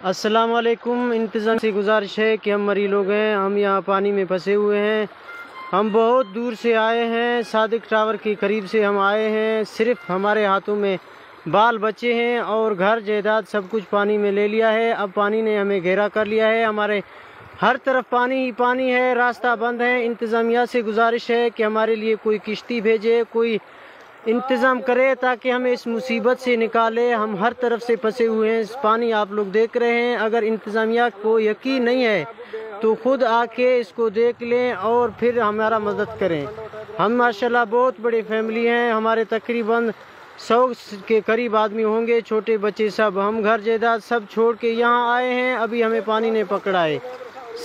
السلام علیکم۔ انتظام سے گزارش ہے کہ ہم مری لوگ ہیں، ہم یہاں پانی میں پھنسے ہوئے ہیں۔ ہم بہت دور سے آئے ہیں، صادق ٹاور کے قریب سے ہم آئے ہیں۔ صرف ہمارے ہاتھوں میں بال بچے ہیں اور گھر جائیداد سب کچھ پانی میں لے لیا ہے۔ اب پانی نے ہمیں گھیرا کر لیا ہے، ہمارے ہر طرف پانی ہی پانی ہے، راستہ بند ہے۔ انتظامیہ سے گزارش ہے کہ ہمارے لیے کوئی کشتی بھیجے، کوئی انتظام کرے تاکہ ہمیں اس مصیبت سے نکالے۔ ہم ہر طرف سے پھنسے ہوئے ہیں، پانی آپ لوگ دیکھ رہے ہیں۔ اگر انتظامیہ کو یقین نہیں ہے تو خود آ کے اس کو دیکھ لیں اور پھر ہمارا مدد کریں۔ ہم ماشاءاللہ بہت بڑی فیملی ہیں، ہمارے تقریباً 100 کے قریب آدمی ہوں گے، چھوٹے بچے سب۔ ہم گھر جائیداد سب چھوڑ کے یہاں آئے ہیں، ابھی ہمیں پانی نے پکڑا ہے۔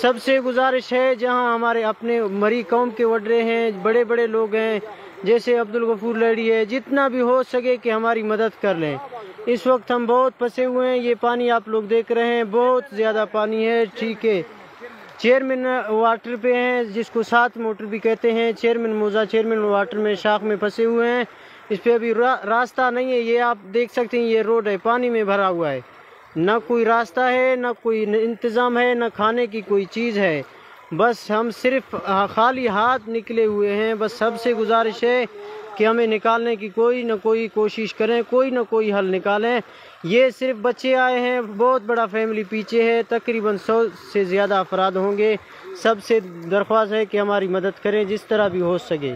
سب سے گزارش ہے، جہاں ہمارے اپنے مری قوم کے وڈرے ہیں، بڑے بڑے لوگ ہیں جیسے عبدالغفور لیڈی ہے، جتنا بھی ہو سکے کہ ہماری مدد کر لیں۔ اس وقت ہم بہت پھنسے ہوئے ہیں، یہ پانی آپ لوگ دیکھ رہے ہیں، بہت زیادہ پانی ہے۔ ٹھیک ہے، چیئرمین واٹر پہ ہیں، جس کو 7 موٹر بھی کہتے ہیں، چیئرمین موزہ چیئرمین واٹر میں شاخ میں پھنسے ہوئے ہیں۔ اس پہ ابھی راستہ نہیں ہے، یہ آپ دیکھ سکتے ہیں، یہ روڈ ہے، پانی میں بھرا ہوا ہے، نہ کوئی راستہ ہے، نہ کوئی انتظام ہے، نہ کھانے کی کوئی چیز ہے۔ بس ہم صرف خالی ہاتھ نکلے ہوئے ہیں۔ بس سب سے گزارش ہے کہ ہمیں نکالنے کی کوئی نہ کوئی کوشش کریں، کوئی نہ کوئی حل نکالیں۔ یہ صرف بچے آئے ہیں، بہت بڑا فیملی پیچھے ہے، تقریباً 100 سے زیادہ افراد ہوں گے۔ سب سے درخواست ہے کہ ہماری مدد کریں جس طرح بھی ہو سکے۔